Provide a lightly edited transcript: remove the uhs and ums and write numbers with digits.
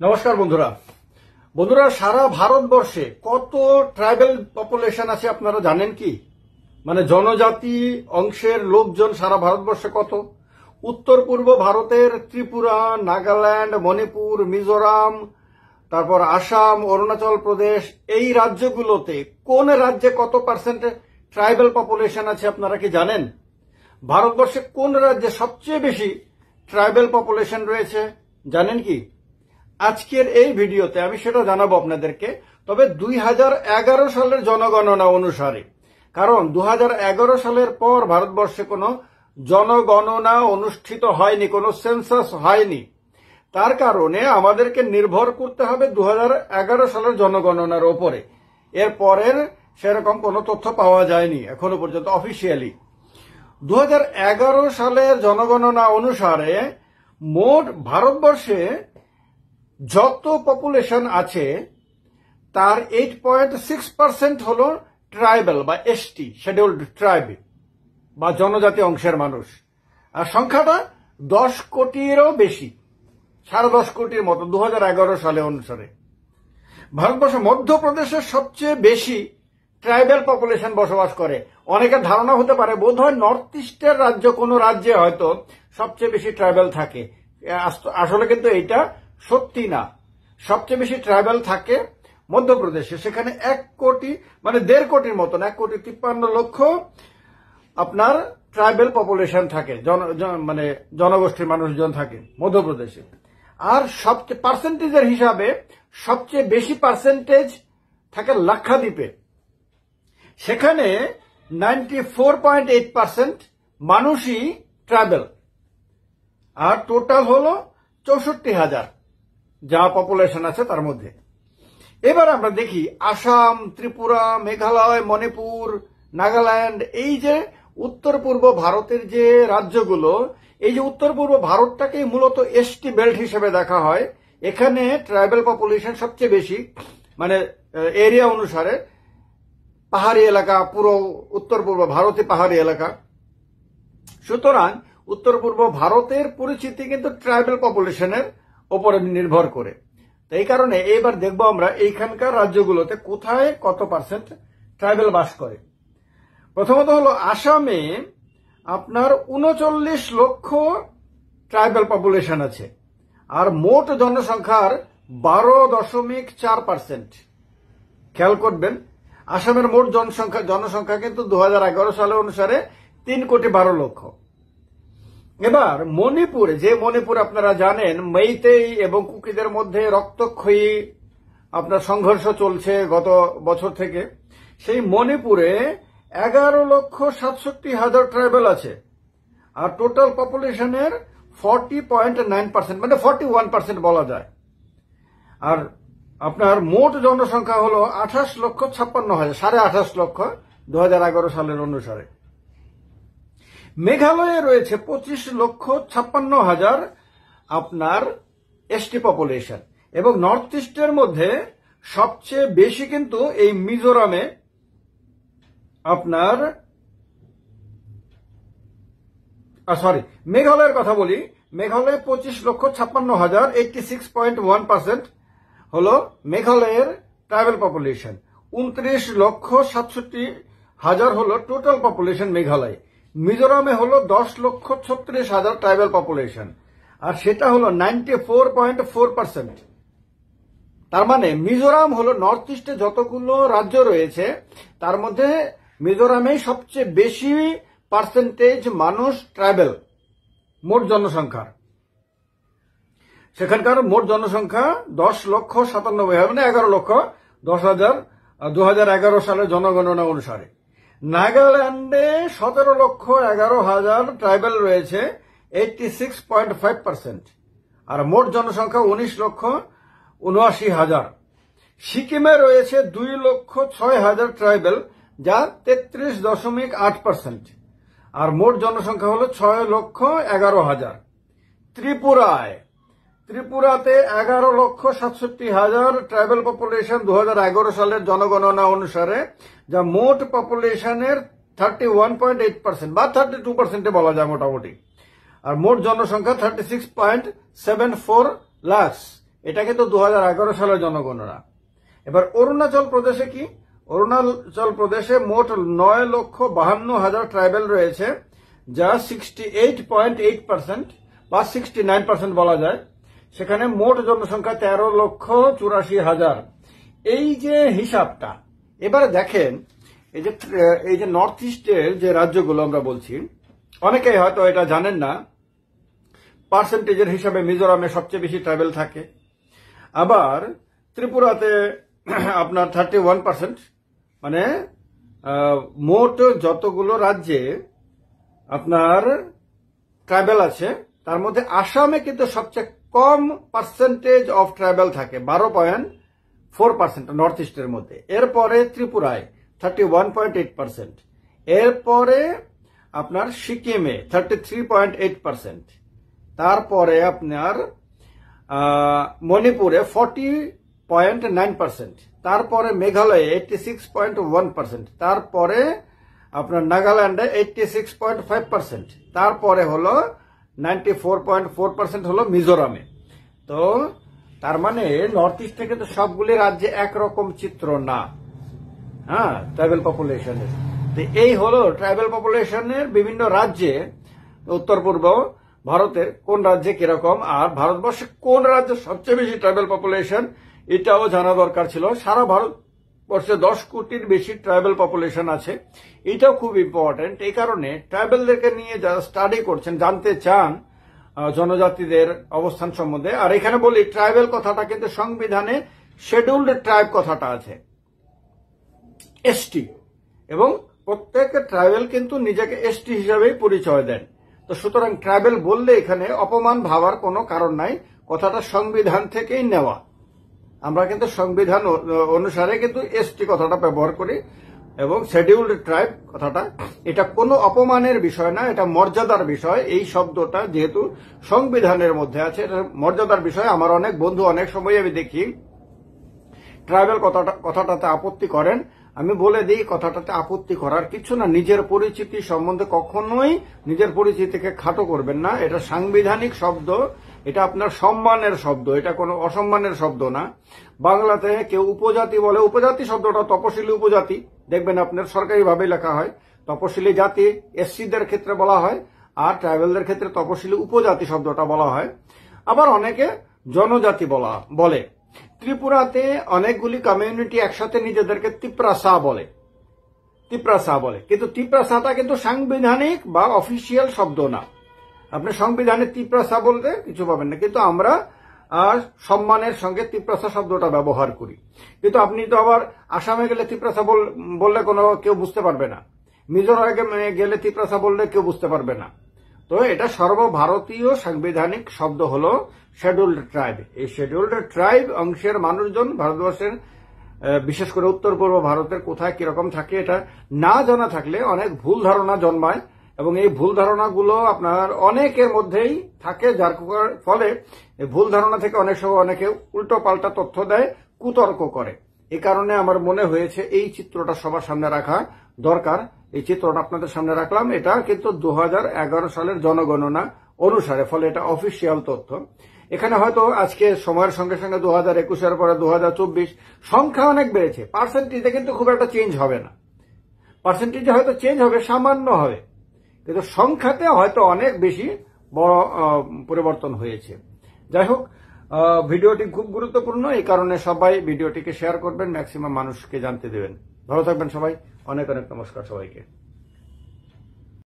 নমস্কার বন্ধুরা বন্ধুরা সারা ভারতবর্ষে কত ট্রাইবাল পপুলেশন আছে আপনারা জানেন কি? মানে জনজাতি অংশের লোকজন সারা ভারতবর্ষে কত? উত্তর পূর্ব ভারতের ত্রিপুরা, নাগাল্যান্ড, মণিপুর, মিজোরাম, তারপর আসাম, অরুণাচল প্রদেশ, এই রাজ্যগুলোতে কোন রাজ্যে কত পার্সেন্ট ট্রাইবাল পপুলেশন আছে আপনারা কি জানেন? ভারতবর্ষে কোন রাজ্যে সবচেয়ে বেশি ট্রাইবাল পপুলেশন রয়েছে জানেন কি? আজকের এই ভিডিওতে আমি সেটা জানাবো আপনাদেরকে। তবে 2011 সালের জনগণনা অনুসারে, কারণ 2011 সালের পর ভারতবর্ষে কোনো জনগণনা অনুষ্ঠিত হয়নি, কোনো সেন্সাস হয়নি। তার কারণে আমাদেরকে নির্ভর করতে হবে 2011 সালের জনগণনার ওপরে। এর পরের সেরকম কোনো তথ্য পাওয়া যায়নি এখনো পর্যন্ত অফিসিয়ালি। 2011 সালের জনগণনা অনুসারে মোট ভারতবর্ষে যত পপুলেশন আছে তার 8.6% হলো ট্রাইবাল বা এসটি, শিডিউল্ড ট্রাইব বা জনজাতি অংশের মানুষ। আর সংখ্যাটা 10 কোটিরও বেশি, 10.5 কোটির মতো 2011 সালে অনুসারে। ভারতবর্ষে মধ্যপ্রদেশের সবচেয়ে বেশি ট্রাইবাল পপুলেশন বসবাস করে। অনেকের ধারণা হতে পারে বোধহয় নর্থ ইস্টের রাজ্য কোনো রাজ্যে হয়তো সবচেয়ে বেশি ট্রাইবাল থাকে। আসলে কিন্তু এটা সত্যি না। সবচেয়ে বেশি ট্রাইবাল থাকে মধ্যপ্রদেশে, সেখানে 1 কোটি মানে 1.5 কোটির মতন, 1,53,00,000 আপনার ট্রাইবাল পপুলেশন থাকে, মানে জনগোষ্ঠীর মানুষজন থাকে মধ্যপ্রদেশে। আর সবচেয়ে পার্সেন্টেজের হিসাবে সবচেয়ে বেশি পার্সেন্টেজ থাকে লাক্ষাদ্বীপে। সেখানে 94.8% মানুষই ট্রাইবাল। আর টোটাল হলো 64,000 যা পপুলেশন আছে তার মধ্যে। এবার আমরা দেখি আসাম, ত্রিপুরা, মেঘালয়, মণিপুর, নাগাল্যান্ড, এই যে উত্তর পূর্ব ভারতের যে রাজ্যগুলো, এই যে উত্তর পূর্ব ভারতটাকে মূলত এসটি বেল্ট হিসেবে দেখা হয়। এখানে ট্রাইবাল পপুলেশন সবচেয়ে বেশি, মানে এরিয়া অনুসারে পাহাড়ি এলাকা, পুরো উত্তর পূর্ব ভারতে পাহাড়ি এলাকা। সুতরাং উত্তর পূর্ব ভারতের পরিচিতি কিন্তু ট্রাইবাল পপুলেশনের উপরে নির্ভর করে। এই কারণে এবার দেখবো আমরা এইখানকার রাজ্যগুলোতে কোথায় কত পার্সেন্ট ট্রাইবাল বাস করে। প্রথমত হলো আসামে আপনার 39 লক্ষ ট্রাইবাল পপুলেশন আছে। আর মোট জনসংখ্যার 12.4%। খেয়াল করবেন, আসামের মোট জনসংখ্যা কিন্তু 2011 সালে অনুসারে 3,12,00,000। এবার মণিপুরে, যে মণিপুর আপনারা জানেন মেইতেই এবং কুকিদের মধ্যে রক্তক্ষয়ী আপনার সংঘর্ষ চলছে গত বছর থেকে, সেই মণিপুরে 11,67,000 ট্রাইবাল আছে। আর টোটাল পপুলেশনের 40.9%, মানে 41% বলা যায়। আর আপনার মোট জনসংখ্যা হলো 28,56,000, 28.5 লক্ষ 2011 সালের অনুসারে। মেঘালয়ে রয়েছে 25,56,000 আপনার এসটি পপুলেশন। এবং নর্থ ইস্টের মধ্যে সবচেয়ে বেশি কিন্তু এই মিজোরামে আপনার মেঘালয়ের কথা বলি। মেঘালয়ে 25,56,000, 86.1% হলো মেঘালয়ের ট্রাইবাল পপুলেশন। 29,67,000 হলো টোটাল পপুলেশন মেঘালয়। মিজোরামে হলো 10,36,000 ট্রাইবাল পপুলেশন, আর সেটা হলো 94.4%। তার মানে মিজোরাম হলো নর্থ ইস্টে যতগুলো রাজ্য রয়েছে তার মধ্যে মিজোরামে সবচেয়ে বেশি পার্সেন্টেজ মানুষ ট্রাইবাল মোট জনসংখ্যার। সেখানকার মোট জনসংখ্যা 10,97,000, মানে 11,10,000 2011 সালের জনগণনা অনুসারে। নাগাল্যান্ডে 17,11,000 ট্রাইবাল রয়েছে, 86.5%। আর মোট জনসংখ্যা 19,79,000। সিকিমে রয়েছে 2,06,000 ট্রাইবাল, যা 33.8%। আর মোট জনসংখ্যা হলো 6,11,000। ত্রিপুরাতে 11,67,000 ট্রাইবাল পপুলেশন 2011 সালের জনগণনা অনুসারে, যা মোট পপুলেশনের 31.8% বা 32% বলা যায় মোটামুটি। আর মোট জনসংখ্যা 36.74 লাখ, এটা কিন্তু 2011 সালের জনগণনা। এবার অরুণাচল প্রদেশে কি? অরুণাচল প্রদেশে মোট 9,52,000 ট্রাইবেল রয়েছে, যা 68.8% বা 69% বলা যায়। সেখানে মোট জনসংখ্যা 13,84,000। এই যে হিসাবটা, এবারে দেখেন এই যে নর্থ ইস্টের যে রাজ্যগুলো আমরা বলছি, অনেকেই হয়তো এটা জানেন না, পার্সেন্টেজের হিসাবে মিজোরামে সবচেয়ে বেশি ট্রাইবেল থাকে, আবার ত্রিপুরাতে আপনার 31%, মানে মোট যতগুলো রাজ্যে আপনার ট্রাইবেল আছে তার মধ্যে আসামে কিন্তু সবচেয়ে কম পার্সেন্টেজ অফ ট্রাইবেল থাকে, 12.4% নর্থ ইস্টের মধ্যে। এরপরে ত্রিপুরায় 31.8%, এরপরে আপনার সিকিমে 33.8%, তারপরে আপনার মণিপুরে 40.9%, তারপরে মেঘালয়ে 86.1%, তারপরে আপনার নাগাল্যান্ডে 86.5%, তারপরে হলো 94.4% হলো মিজোরামে। তো তার মানে নর্থ ইস্টে কিন্তু সবগুলি রাজ্যে একরকম চিত্র না, হ্যাঁ, ট্রাইবেল পপুলেশনের। তো এই হলো ট্রাইবেল পপুলেশনের বিভিন্ন রাজ্যে, উত্তর পূর্ব ভারতের কোন রাজ্যে কিরকম, আর ভারতবর্ষে কোন রাজ্যে সবচেয়ে বেশি ট্রাইবেল পপুলেশন, এটাও জানা দরকার ছিল। সারা ভারতবর্ষে 10 কোটির বেশি ট্রাইবেল পপুলেশন আছে, এটাও খুব ইম্পর্টেন্ট। এই কারণে ট্রাইবেলদেরকে নিয়ে যারা স্টাডি করছেন, জানতে চান জনজাতিদের অবস্থান সম্বন্ধে। আর এখানে বলি, ট্রাইবেল কথাটা কিন্তু সংবিধানে শিডিউলড ট্রাইব কথাটা আছে, এসটি, এবং প্রত্যেক ট্রাইবেল কিন্তু নিজেকে এসটি হিসাবেই পরিচয় দেন। তো সুতরাং ট্রাইবেল বললে এখানে অপমান ভাবার কোনো কারণ নাই, কথাটা সংবিধান থেকেই নেওয়া। আমরা কিন্তু সংবিধান অনুসারে কিন্তু এসটি কথাটা ব্যবহার করি, এবং শিডিউলড ট্রাইব কথাটা, এটা কোনো অপমানের বিষয় না, এটা মর্যাদার বিষয়। এই শব্দটা যেহেতু সংবিধানের মধ্যে আছে, এটা মর্যাদার বিষয়। আমার অনেক বন্ধু অনেক সময় আমি দেখি ট্রাইবেল কথাটাতে আপত্তি করেন। আমি বলে দিই, কথাটাতে আপত্তি করার কিছু না। নিজের পরিচিতি সম্বন্ধে কখনোই নিজের পরিচিতিকে খাটো করবেন না। এটা সাংবিধানিক শব্দ, এটা আপনার সম্মানের শব্দ, এটা কোনো অসম্মানের শব্দ না। বাংলাতে কেউ উপজাতি বলে, উপজাতি শব্দটা তপশিলি উপজাতি, দেখবেন আপনার সরকারিভাবে লেখা হয়। তপশিলি জাতি এসসিদের ক্ষেত্রে বলা হয়, আর ট্রাইবেলদের ক্ষেত্রে তপশিলি উপজাতি শব্দটা বলা হয়। আবার অনেকে জনজাতি বলে। ত্রিপুরাতে অনেকগুলি কমিউনিটি একসাথে নিজেদেরকে তিপ্রাসা বলে, কিন্তু তিপ্রাসাটা কিন্তু সাংবিধানিক বা অফিসিয়াল শব্দ না। আপনি সংবিধানে তিপ্রাসা বলতে কিছু পাবেন না, কিন্তু আমরা সম্মানের সঙ্গে তিপ্রাসা শব্দটা ব্যবহার করি। কিন্তু আপনি তো আবার আসামে গেলে তিপ্রাসা বললে কেউ বুঝতে পারবে না, মিজোরামে গেলে তিপ্রাসা বললে কেউ বুঝতে পারবে না। তো এটা সর্বভারতীয় সাংবিধানিক শব্দ হলো শিডিউলড ট্রাইব। এই শিডিউলড ট্রাইব অংশের মানুষজন ভারতবর্ষের, বিশেষ করে উত্তর পূর্ব ভারতের কোথায় কিরকম থাকে, এটা না জানা থাকলে অনেক ভুল ধারণা জন্মায়, এবং এই ভুল ধারণাগুলো আপনার অনেকের মধ্যেই থাকে, যার ফলে ভুল ধারণা থেকে অনেক সময় অনেকে উল্টো পাল্টা তথ্য দেয়, কুতর্ক করে। এই কারণে আমার মনে হয়েছে এই চিত্রটা সবার সামনে রাখা দরকার। এই চিত্রটা আপনাদের সামনে রাখলাম। এটা কিন্তু 2011 সালের জনগণনা অনুসারে, ফলে এটা অফিসিয়াল তথ্য। এখানে হয়তো আজকে সময়ের সঙ্গে সঙ্গে 2021-এর পরে 2024 সংখ্যা অনেক বেড়েছে, পার্সেন্টেজে কিন্তু খুব একটা চেঞ্জ হবে না। পার্সেন্টেজে হয়তো চেঞ্জ হবে, সামান্য হবে, কিন্তু সংখ্যাতে হয়তো অনেক বেশি বড় পরিবর্তন হয়েছে। যাই হোক, ভিডিওটি খুব গুরুত্বপূর্ণ, এই কারণে সবাই ভিডিওটিকে শেয়ার করবেন, ম্যাক্সিমাম মানুষকে জানতে দেবেন। ভালো থাকবেন সবাই, অনেক অনেক নমস্কার সবাইকে।